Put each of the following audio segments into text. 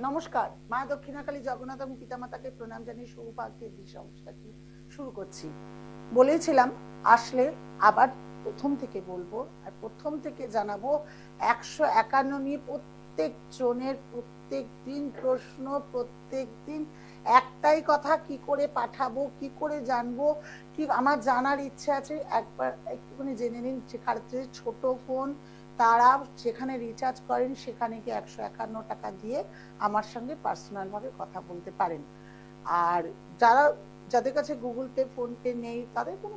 নমস্কার। মা দক্ষিণাকালী জগন্নাথ এবং পিতামাতাকে প্রণাম জানিয়ে সৌভাগ্যের দিশা অনুষ্ঠানটি শুরু করছি। বলেছিলাম আসলে আবার প্রথম থেকে বলবো, আর প্রথম থেকে জানাবো 151 নিয়ে প্রত্যেক জনের প্রত্যেক দিন প্রশ্ন, প্রত্যেক দিন একটাই কথা, কি করে পাঠাবো, কি করে জানবো, কি আমার জানার ইচ্ছে আছে। একবার একটুখানি জেনে নিন, যেখানে ছোট ফোন তারা যেখানে রিচার্জ করেন সেখানে গিয়ে 151 টাকা দিয়ে আমার সঙ্গে পার্সোনাল ভাবে কথা বলতে পারেন। আর যাদের কাছে গুগল পে, ফোন পে নেই, তাদের কোনো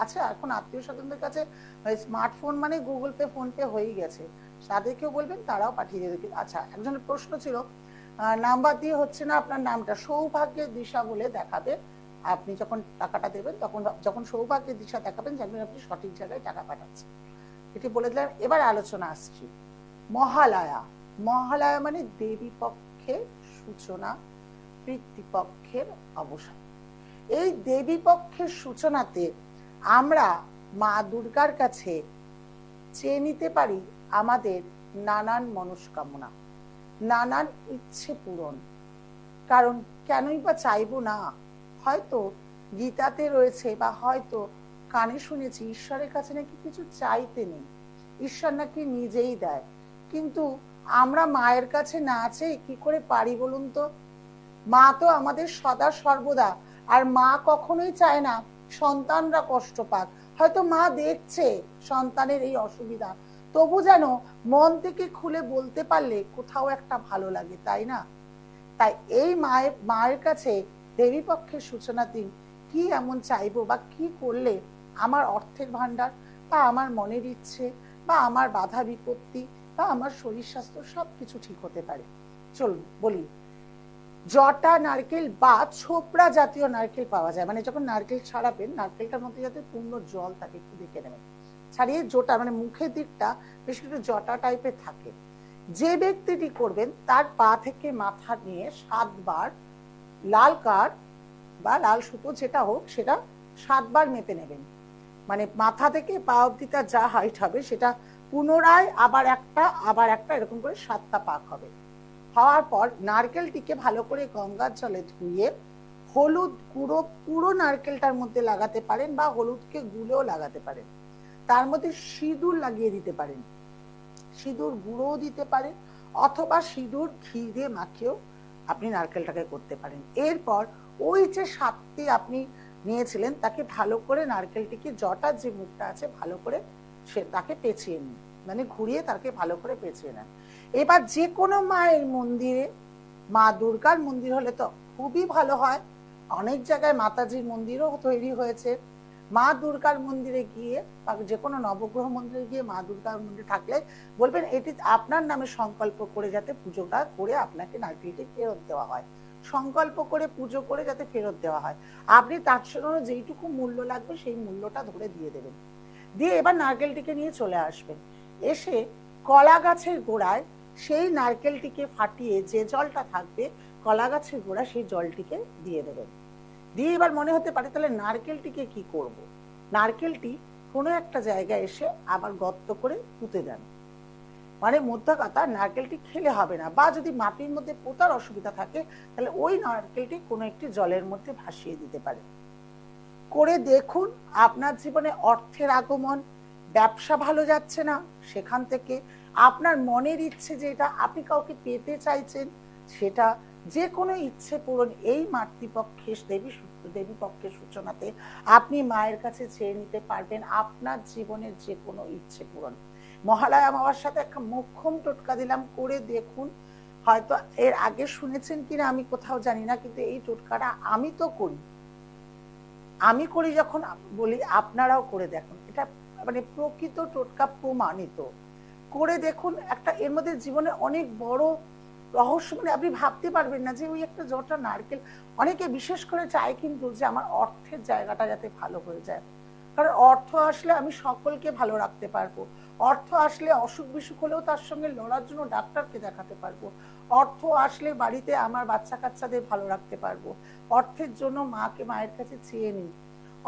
আচ্ছা, এখন আত্মীয় স্বজনদের কাছে স্মার্টফোন মানে গুগল পে, ফোন পে হয়েই গেছে, তাদেরকেও বলবেন, তারাও পাঠিয়ে দেবে। আচ্ছা, একজনের প্রশ্ন ছিল নাম্বার দিয়ে হচ্ছে না, আপনার নামটা সৌভাগ্যের দিশা বলে দেখাবে। আপনি যখন টাকাটা দেবেন, যখন সৌভাগ্যের দিশা দেখাবেন, জানবেন আপনি সঠিক জায়গায় টাকা পাঠাচ্ছেন। এটি বলে দিলাম। এবার আলোচনা আসছি। মহালয়া। মহালয়া মানে দেবী পক্ষের সূচনা, পিতৃপক্ষের অবসান। এই দেবী পক্ষের সূচনাতে আমরা মা দুর্গার কাছে চেয়ে নিতে পারি আমাদের নানান মনস্কামনা, নানান ইচ্ছে পূরণ। কারণ কেনই বা চাইবো না? হয়তো গীতাতে রয়েছে বা হয়তো কানে শুনেছি, ঈশ্বরের কাছে নাকি কিছু চাইতে নেই, ঈশ্বর নাকি নিজেই দেয়। কিন্তু আমরা মায়ের কাছে না চেয়ে কি করে পারি বলুন তো? মা তো আমাদের সদা সর্বদা, আর মা কখনোই চায় না সন্তানরা কষ্ট পাক। হয়তো মা দেখছে সন্তানের এই অসুবিধা, তবু যেন মন থেকে খুলে বলতে পারলে কোথাও একটা ভালো লাগে, তাই না? তাই এই মায়ের কাছে দেবী পক্ষের সূচনা দিন কি এমন চাইবো, বা কি করলে আমার অর্থের ভান্ডার, বা আমার মনের ইচ্ছে, বা আমার বাধা বিপত্তি, বা আমার শরীর স্বাস্থ্য সবকিছু ঠিক হতে পারে। চলুন বলি। জটা নারকেল বা ছোপড়া জাতীয় নারকেল পাওয়া যায়। মানে যখন নারকেল ছাড়াবেন, নারকেলটার মধ্যে যাতে পূর্ণ জল থাকে একটু দেখে নেবেন, ছাড়িয়ে জটা মানে মুখের দিকটা বেশ একটু জটা টাইপের থাকে। যে ব্যক্তিটি করবেন তার পা থেকে মাথা নিয়ে 7 বার লাল কাঠ বা লাল সুতো যেটা হোক সেটা 7 বার মেপে নেবেন। মানে মাথা থেকে পা অবধি তার যা হাইট হবে সেটা পুনরায় আবার একটা এরকম করে 7টা পাক হবে। হওয়ার পর নারকেলটিকে ভালো করে গঙ্গার জলে ধুয়ে হলুদ গুঁড়ো পুরো নারকেলটার মধ্যে লাগাতে পারেন, বা হলুদকে গুলেও লাগাতে পারেন। তার মধ্যে সিঁদুর লাগিয়ে দিতে পারেন, সিঁদুর গুঁড়োও দিতে পারেন, অথবা সিঁদুর ঘি দিয়ে মাখিয়েও আপনি নারকেলটাকে করতে পারেন। এরপর ওই যে 7টি আপনি নিয়েছিলেন তাকে ভালো করে, নারকেলটিকে জটার যে মুখটা আছে ভালো করে তাকে পেঁচিয়ে নিন, মানে ঘুরিয়ে তাকে ভালো করে পেঁচিয়ে নেন। এবার যে কোনো মায়ের মন্দিরে, মা দুর্গার মন্দির হলে তো খুবই ভালো হয়, অনেক জায়গায় মাতাজির মন্দিরও তৈরি হয়েছে। মা দুর্গার মন্দিরে গিয়ে বা যে কোনো নবগ্রহ মন্দিরে গিয়ে মা দুর্গার মন্দিরে থাকলে বলবেন এটি আপনার নামে সংকল্প করে যাতে পুজোটা করে আপনাকে নারকেলটি ফেরত দেওয়া হয়, সংকল্প করে পুজো করে যাতে ফেরত দেওয়া হয়। আপনি তার জন্য যেইটুকু মূল্য লাগবে সেই মূল্যটা ধরে দিয়ে দেবেন। দিয়ে এবার নারকেলটিকে নিয়ে চলে আসবেন। এসে কলা গাছের গোড়ায় সেই নারকেলটিকে ফাটিয়ে যে জলটা থাকবে কলা গাছের গোড়া, সেই জলটিকে দিয়ে দেবেন। দিয়ে এবার মনে হতে পারে তাহলে নারকেলটিকে কি করব? নারকেলটি কোনো একটা জায়গায় এসে আবার গর্ত করে পুঁতে দেন। মানে মোদ্দা কথা, নারকেলটি খেলে হবে না, বা যদি মাটির মধ্যে পোতার অসুবিধা থাকে তাহলে ওই নারকেলটি কোনো একটি জলের মধ্যে ভাসিয়ে দিতে পারে। করে দেখুন আপনার জীবনে অর্থের আগমন, ব্যবসা ভালো যাচ্ছে না, সেখান থেকে আপনার মনের ইচ্ছে যেটা আপনি কাউকে পেতে চাইছেন সেটা, যে কোনো ইচ্ছে পূরণ এই মাতৃপক্ষের দেবী পক্ষের সূচনাতে আপনি মায়ের কাছে চেয়ে নিতে পারবেন আপনার জীবনের যে কোনো ইচ্ছে পূরণ। মহালয়া মামার সাথে একটা মোক্ষম টোটকা দিলাম, করে দেখুন। হয়তো এর আগে শুনেছেন কিনা আমি কোথাও জানি না, কিন্তু এই টোটকাটা আমি তো করি। আমি করি যখন বলি আপনারাও করে দেখুন, এটা মানে প্রকৃত টোটকা, প্রমাণিত। করে দেখুন, একটা এর মধ্যে জীবনে অনেক বড় রহস্য, মানে আপনি ভাবতে পারবেন না যে ওই একটা জটা নারকেল। অনেকে বিশেষ করে চায় কিন্তু যে আমার অর্থের জায়গাটা যাতে ভালো হয়ে যায়, কারণ অর্থ আসলে আমি সকলকে ভালো রাখতে পারবো, অর্থ আসলে অসুখ বিসুখ হলেও তার সঙ্গে লড়ার জন্য ডাক্তারকে দেখাতে পারবো, অর্থ আসলে বাড়িতে আমার বাচ্চা কাচ্চাদের ভালো রাখতে পারবো, অর্থের জন্য মায়ের কাছে চেয়ে নিই।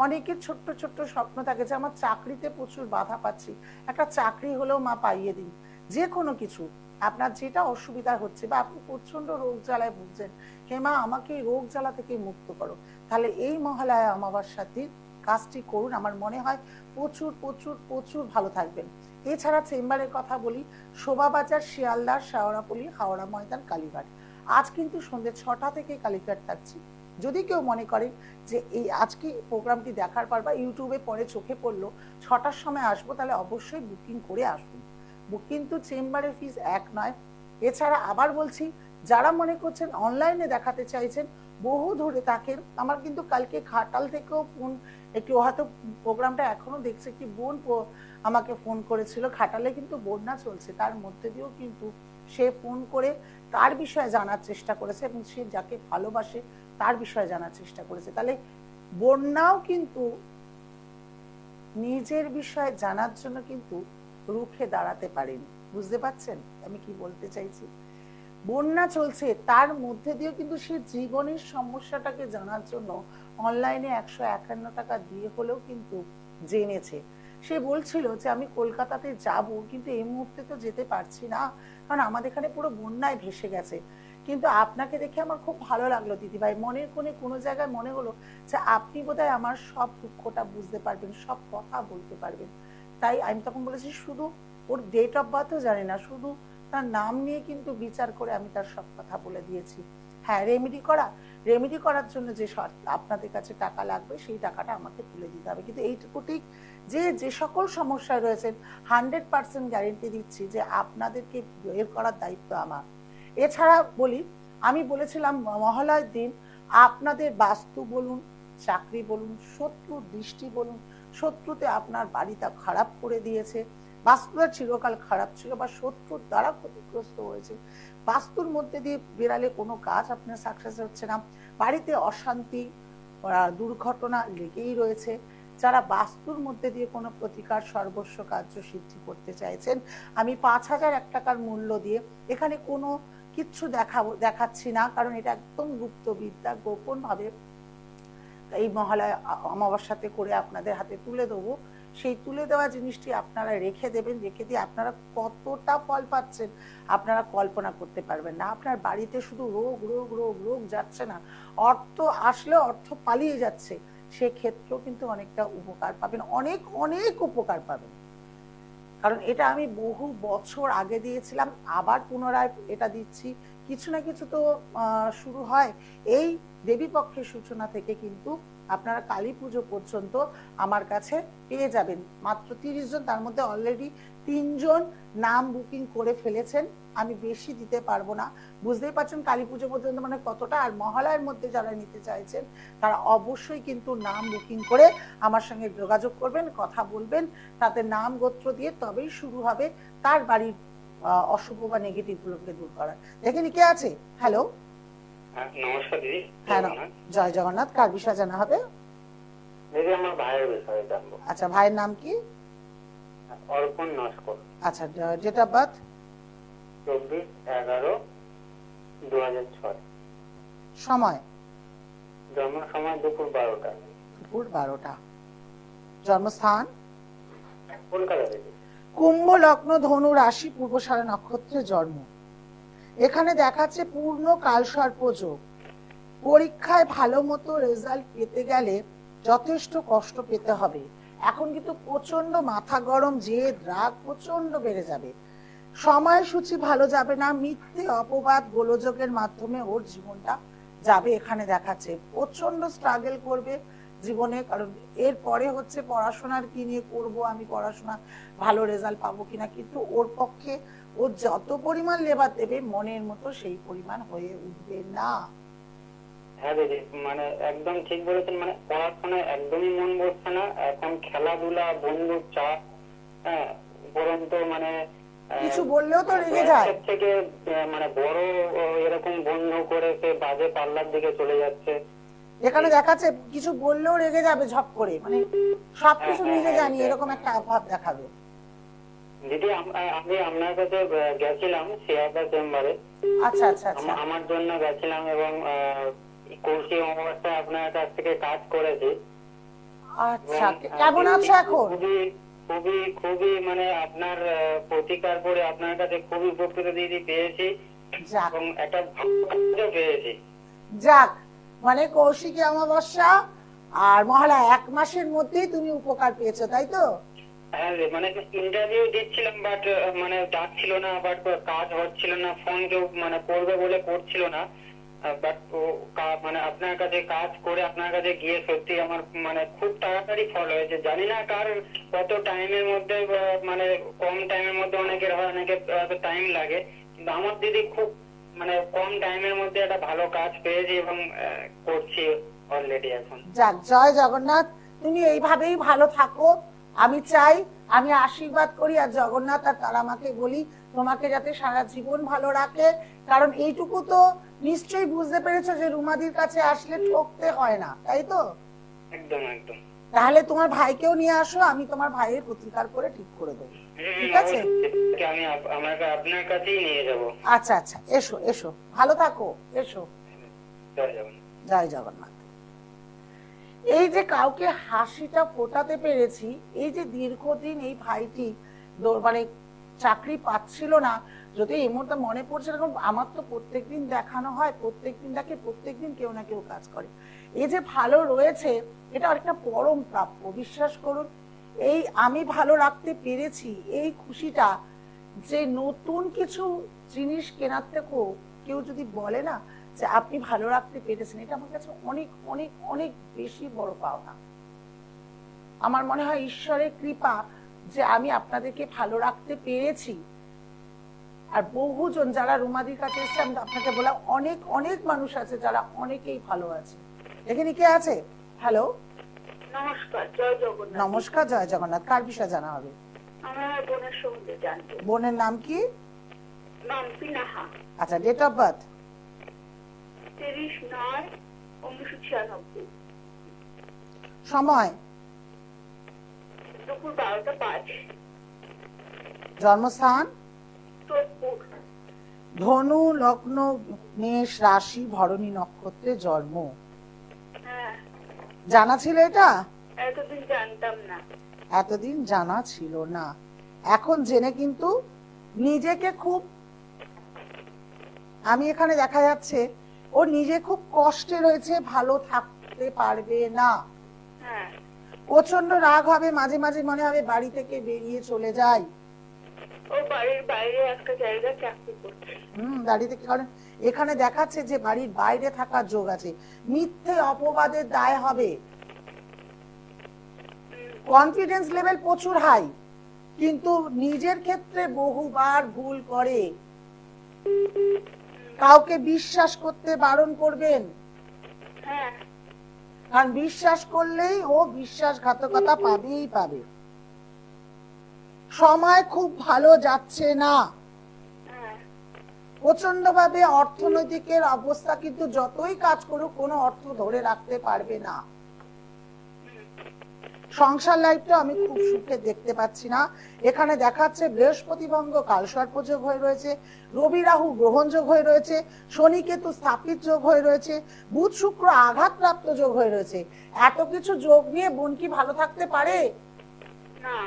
অনেকের ছোট্ট ছোট্ট স্বপ্ন থাকে যে আমার চাকরিতে প্রচুর বাধা পাচ্ছি, একটা চাকরি হলেও মা পাইয়ে দিন। যে কোনো কিছু আপনার যেটা অসুবিধা হচ্ছে বা আপনি প্রচন্ড রোগ জ্বালায় ভুগছেন, হেমা আমাকে এই রোগ জ্বালা থেকে মুক্ত করো, তাহলে এই মহালয়া অমাবস্যাটির কাজটি করুন। আমার মনে হয় প্রচুর প্রচুর প্রচুর ভালো থাকবেন। এছাড়া চেম্বারের কথা বলি, শোভাবাজার, শিয়ালদার, শেওড়াপল্লী, হাওড়া ময়দান, কালীঘাট। আজ কিন্তু সন্ধ্যে 6টা থেকে কালীঘাট থাকছি। যদি কেউ মনে করেন যে এই আজকে প্রোগ্রামটি দেখার পর বা ইউটিউবে পরে চোখে পড়লো 6টার সময় আসবো, তাহলে অবশ্যই বুকিং করে আসুন। কিন্তু চেম্বারের ফিস এক নয়। এছাড়া আবার বলছি, যারা মনে করছেন অনলাইনে দেখাতে চাইছেন, বহু ধরে তাকে আমার কিন্তু কালকে ঘাটাল থেকেও ফোন, একটি হয়তো প্রোগ্রামটা এখনো দেখছে, একটি বোন আমাকে ফোন করেছিল। ঘাটালে কিন্তু বন্যা চলছে, তার মধ্যে দিয়েও কিন্তু সে ফোন করে তার বিষয়ে জানার চেষ্টা করেছে এবং সে যাকে ভালোবাসে তার বিষয়ে জানার চেষ্টা করেছে। তাহলে বন্যাও কিন্তু নিজের বিষয়ে জানার জন্য কিন্তু রুখে দাঁড়াতে পারেনি। বুঝতে পারছেন আমি কি বলতে চাইছি? বন্যা চলছে, তার মধ্যে দিয়েও কিন্তু সে জীবনের সমস্যাটাকে জানার জন্য অনলাইনে 151 টাকা দিয়ে হলেও কিন্তু জেনেছে। সে বলছিল যে আমি কলকাতাতে যাব, কিন্তু এই মুহূর্তে তো যেতে পারছি না, কারণ আমাদের এখানে পুরো বন্যায় ভেসে গেছে। কিন্তু আপনাকে দেখে আমার খুব ভালো লাগলো দিদিভাই, মনের কোণে কোনো জায়গায় মনে হলো যে আপনি বোধহয় আমার সব দুঃখটা বুঝতে পারবেন, সব কথা বলতে পারবেন। তাই আমি তখন বলেছি শুধু ওর ডেট অফ বার্থও জানি না, শুধু তার নাম নিয়ে কিন্তু বিচার করে আমি তার সব কথা বলে দিয়েছি। হ্যাঁ, রেমেডি করার জন্য যে আপনাদের কাছে টাকা লাগবে সেই টাকাটা আমাকে তুলে দিতে হবে। কিন্তু এইটুকু ঠিক যে সকল সমস্যায় রয়েছেন 100% গ্যারেন্টি দিচ্ছি যে আপনাদেরকে বের করার দায়িত্ব আমার। এছাড়া বলি, আমি বলেছিলাম মহালয়ার দিন আপনাদের বাস্তু বলুন, চাকরি বলুন, শত্রুর দৃষ্টি বলুন, শত্রুতে আপনার বাড়িটা খারাপ করে দিয়েছে, বাস্তুটা চিরকাল খারাপ ছিল বা শত্রুর দ্বারা ক্ষতিগ্রস্ত হয়েছে, বাস্তুর মধ্যে দিয়ে বেরালে কোনো কাজ আপনার সাকসেস হচ্ছে না, বাড়িতে অশান্তি দুর্ঘটনা লেগেই রয়েছে, যারা বাস্তুর মধ্যে দিয়ে কোনো প্রতিকার সর্বস্ব কার্য সিদ্ধি করতে চাইছেন, আমি 5,001 টাকার মূল্য দিয়ে এখানে কোনো কিচ্ছু দেখাচ্ছি না, কারণ এটা একদম গুপ্ত বিদ্যা, গোপন ভাবে এই মহালয়া অমাবস্যাতে করে আপনাদের হাতে তুলে দেবো। সেই তুলে দেওয়া জিনিসটি আপনারা রেখে দেবেন, রেখে দিয়ে আপনারা কতটা ফল পাচ্ছেন আপনারা কল্পনা করতে পারবেন না। আপনার বাড়িতে শুধু রোগ রোগ রোগ রোগ যাচ্ছে না, অর্থ আসলে অর্থ পালিয়ে যাচ্ছে, সেক্ষেত্রেও কিন্তু অনেকটা উপকার পাবেন, অনেক অনেক উপকার পাবেন। কারণ এটা আমি বহু বছর আগে দিয়েছিলাম, আবার পুনরায় এটা দিচ্ছি। কিছু না কিছু তো শুরু হয়। এই দেবী পক্ষের সূচনা থেকে কিন্তু আপনারা কালী পুজো পর্যন্ত আমার কাছে পেয়ে যাবেন মাত্র 30 জন, তার মধ্যে অলরেডি 3 জন নাম বুকিং করে ফেলেছেন। আমি বেশি দিতে পারবো না, বুঝতেই পারছেন কালী পুজো পর্যন্ত মানে কতটা। আর মহালয়ার মধ্যে যারা নিতে চাইছেন তারা অবশ্যই কিন্তু নাম বুকিং করে আমার সঙ্গে যোগাযোগ করবেন, কথা বলবেন, তাদের নাম গোত্র দিয়ে তবেই শুরু হবে তার বাড়ির অশুভ বা নেগেটিভ গুলোকে দূর করা। দেখেনি কে আছে? হ্যালো, নমস্কার দিদি। হ্যাঁ, জয় জগন্নাথ। কার বিষয়ে জানা হবে? দিদি আমার ভাইয়ের বিষয়ে জানবো। আচ্ছা, ভাইয়ের নাম কি? অর্পণ নস্কর। আচ্ছা, ডেট অফ বার্থ? 24/11/2006। সময়? জন্ম সময় দুপুর 12টা। দুপুর 12টা। জন্মস্থান? কলকাতা থেকে। কুম্ভ লগ্ন, ধনু রাশি, পূর্বশারা নক্ষত্রে জন্ম। এখানে দেখাচ্ছে পূর্ণ কালসর্প যোগ। পরীক্ষায় ভালো মতো রেজাল্ট পেতে গেলে যথেষ্ট কষ্ট পেতে হবে। এখন কিন্তু প্রচন্ড মাথা গরম, জেদ রাগ প্রচন্ড বেড়ে যাবে। সময়সূচি ভালো যাবে না, মিথ্যে অপবাদ গোলযোগের মাধ্যমে ওর জীবনটা যাবে। এখানে দেখাচ্ছে প্রচন্ড স্ট্রাগল করবে জীবনে, কারণ এরপরে হচ্ছে পড়াশোনার কি নিয়ে করব, আমি পড়াশোনা ভালো রেজাল্ট পাবো কিনা, কিন্তু ওর পক্ষে ও যত পরিমাণ লেবার দেবে মনের মতো সেই পরিমাণ হয়ে উঠবে না। হ্যাঁ দিদি, মানে একদম ঠিক বলেছেন। মানে পড়াশোনায় একদমই মন বসছে না, এখন খেলাধুলা, বন্ধুর চাপ, হ্যাঁ, বরঞ্চ মানে কিছু বললেও তো রেগে যায়। থেকে মানে বড় এরকম বন্ধ করে সে বাজে পাল্লার দিকে চলে যাচ্ছে। এখানে দেখাচ্ছে কিছু বললেও রেগে যাবে ঝপ করে, মানে সবকিছু নিজে জানি এরকম একটা ভাব দেখাবে। দিদি আমি আপনার কাছে গেছিলাম শিয়ালদা চেম্বারে। আচ্ছা আচ্ছা আচ্ছা, আমার জন্য গেছিলাম এবং কৌশি অমাবস্যায় আপনার কাছ থেকে কাজ করেছি। আচ্ছা, কেমন আছো এখন? খুবই খুবই মানে আপনার প্রতিকার করে আপনার কাছে খুবই উপকৃত দিদি পেয়েছি যাক এবং একটা ভালো কাজও পেয়েছি। যাক, মানে কৌশিকী অমাবস্যা আর মহালয়া 1 মাসের মধ্যেই তুমি উপকার পেয়েছো, তাই তো? হ্যাঁ রে, মানে ইন্টারভিউ দিচ্ছিলাম বাট মানে ডাকছিল না, বাট কাজ হচ্ছিল না, ফোন কেউ মানে করবে বলে করছিল না, বাট মানে আপনার কাছে কাজ করে আপনার কাছে গিয়ে সত্যি আমার মানে খুব তাড়াতাড়ি ফল হয়েছে। জানি না কার কত টাইমের মধ্যে মানে কম টাইমের মধ্যে অনেকের হয়, অনেকের টাইম লাগে, কিন্তু আমার দিদি খুব মানে কম টাইমের মধ্যে একটা ভালো কাজ পেয়েছি এবং করছি অলরেডি এখন। যাক, জয় জগন্নাথ। তুমি এইভাবেই ভালো থাকো, আমি চাই, আমি আশীর্বাদ করি, আর জগন্নাথ আর তারা মাকে বলি তোমাকে যাতে সারা জীবন ভালো রাখে। কারণ এইটুকু তো নিশ্চয়ই বুঝতে পেরেছো যে রুমাদির কাছে আসলে ঠকতে হয় না, তাই তো? একদম একদম। তাহলে তোমার ভাইকেও নিয়ে আসো, আমি তোমার ভাইয়ের প্রতিকার করে ঠিক করে দেবো, ঠিক আছে? আমি আপনার কাছেই নিয়ে যাব। আচ্ছা আচ্ছা, এসো এসো, ভালো থাকো, এসো। জয় জগন্নাথ। জয় জগন্নাথ। এই যে কাউকে হাসিটা ফোটাতে পেরেছি, এই যে দীর্ঘদিন এই ভাইটি মানে চাকরি পাচ্ছিল না, যদি এই মুহূর্তে মনে পড়ছে, এরকম আমার তো প্রত্যেকদিন দেখানো হয়, প্রত্যেকদিন দেখে, প্রত্যেকদিন কেউ না কেউ কাজ করে। এই যে ভালো রয়েছে, এটা একটা পরম প্রাপ্য, বিশ্বাস করুন। এই আমি ভালো রাখতে পেরেছি, এই খুশিটা, যে নতুন কিছু জিনিস কেনার থেকেও কেউ যদি বলে না যে আপনি ভালো রাখতে পেরেছেন, এটা আমার কাছে অনেক অনেক অনেক বেশি বড় পাওনা। আমার মনে হয় ঈশ্বরের কৃপা যে আমি আপনাদেরকে ভালো রাখতে পেরেছি। আর বহুজন যারা রুমাদির কাছে এসছে, আমি আপনাকে বললাম অনেক অনেক মানুষ আছে যারা অনেকেই ভালো আছে। এখানে কে আছে? হ্যালো, নমস্কার, জয় জগন্নাথ। নমস্কার, জয় জগন্নাথ। কার বিষয়ে জানা হবে? আমার বোনের সম্বন্ধে জানতে। বোনের নাম কি? নাম পিনাহা। আচ্ছা, ডেট অফ বার্থ? 30/9/1996। সময়? দুপুর 12টা 5। জন্মস্থান? সোদপুর। ধনু লগ্ন, মেষ রাশি, ভরণী নক্ষত্রে জন্ম। হ্যাঁ। জানা ছিল এটা? এতদিন জানতাম না। এতদিন জানা ছিল না, এখন জেনে কিন্তু নিজেকে খুব, আমি এখানে দেখা যাচ্ছে ও নিজে খুব কষ্টে রয়েছে, ভালো থাকতে পারবে না। হ্যাঁ। প্রচন্ড রাগ হবে, মাঝে মাঝে মনে হবে বাড়ি থেকে বেরিয়ে চলে যায়। ও বাড়ির বাইরে একটা জায়গায় চাকরি করছে। বাড়ি থেকে, কারণ এখানে দেখাচ্ছে যে বাড়ির বাইরে থাকার যোগ আছে, মিথ্যে অপবাদের দায় হবে। কনফিডেন্স লেভেল প্রচুর হাই, কিন্তু নিজের ক্ষেত্রে বহুবার ভুল করে। কাউকে বিশ্বাস করতে বারণ করবেন, হ্যাঁ। কারণ বিশ্বাস করলেই ও বিশ্বাসঘাতকতা পাবেই পাবে। সময় খুব ভালো যাচ্ছে না, হ্যাঁ। প্রচন্ড ভাবে অর্থনৈতিকের অবস্থা, কিন্তু যতই কাজ করুক কোনো অর্থ ধরে রাখতে পারবে না। সংসার লাইফটা আমি খুব সুখে দেখতে পাচ্ছি না। এখানে দেখাচ্ছে বৃহস্পতি ভঙ্গ কালসর্প যোগ হয়ে রয়েছে, রবি রাহু গ্রহণ যোগ হয়ে রয়েছে, শনি কেতু স্থাপিত যোগ হয়ে রয়েছে, বুধ শুক্র আঘাতপ্রাপ্ত যোগ হয়ে রয়েছে। এত কিছু যোগ নিয়ে বোন কি ভালো থাকতে পারে? না।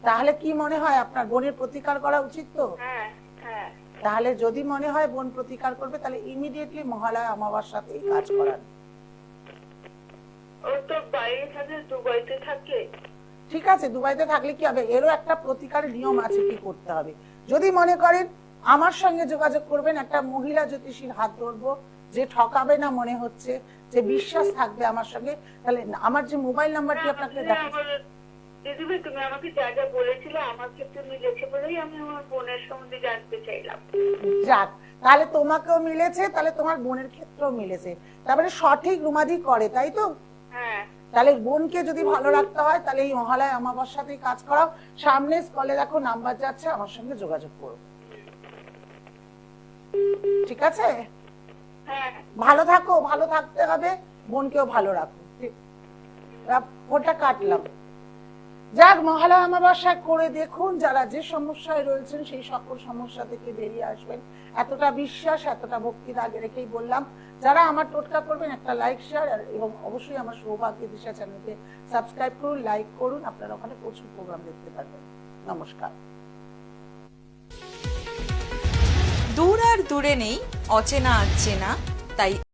তাহলে কি মনে হয় আপনার বোনের প্রতিকার করা উচিত? তো হ্যাঁ, হ্যাঁ। তাহলে যদি মনে হয় বোন প্রতিকার করবে, তাহলে ইমিডিয়েটলি মহালয়া অমাবস্যাতেই কাজ করান। ও তো বাইরে থাকে, দুবাইতে থাকে। ঠিক আছে, দুবাইতে থাকলে কি হবে, এরও একটা প্রতিকারের নিয়ম আছে কি করতে হবে। যদি মনে করেন আমার সঙ্গে যোগাযোগ করবেন, একটা মহিলা জ্যোতিষীর হাত ধরবো, যে ঠকাবে না মনে হচ্ছে, যে বিশ্বাস থাকবে আমার সঙ্গে, তাহলে আমার যে মোবাইল নাম্বারটি আপনাকে দেখাচ্ছি। দিদিভাই, তুমি আমাকে যা যা বলেছিলে আমার ক্ষেত্রে মিলেছে বলেই আমি আমার বোনের সম্বন্ধে জানতে চাইলাম। যাক, তাহলে তোমাকেও মিলেছে, তাহলে তোমার বোনের ক্ষেত্রেও মিলেছে, তারপরে সঠিক রুমাদি করে, তাই তো? হ্যাঁ। তাহলে বোনকে যদি ভালো রাখতে হয়, তাহলে এই মহালয়া অমাবস্যাতেই কাজ করাও। সামনে স্কলে দেখো নাম্বার যাচ্ছে, আমার সঙ্গে যোগাযোগ করো, ঠিক আছে? হ্যাঁ। ভালো থাকো, ভালো থাকতে হবে, বোনকেও ভালো রাখো। ফোনটা কাটলাম। যাক, মহালয়া অমাবস্যা করে দেখুন, যারা যে সমস্যায় রয়েছেন সেই সকল সমস্যা থেকে বেরিয়ে আসবেন, এতটা বিশ্বাস, এতটা ভক্তির আগে রেখেই বললাম। যারা আমার টোটকা করবেন, একটা লাইক, শেয়ার এবং অবশ্যই আমার সৌভাগ্যের দিশা চ্যানেলকে সাবস্ক্রাইব করুন, লাইক করুন। আপনারা ওখানে প্রচুর প্রোগ্রাম দেখতে পারবেন। নমস্কার। দূর আর দূরে নেই, অচেনা আচেনা, তাই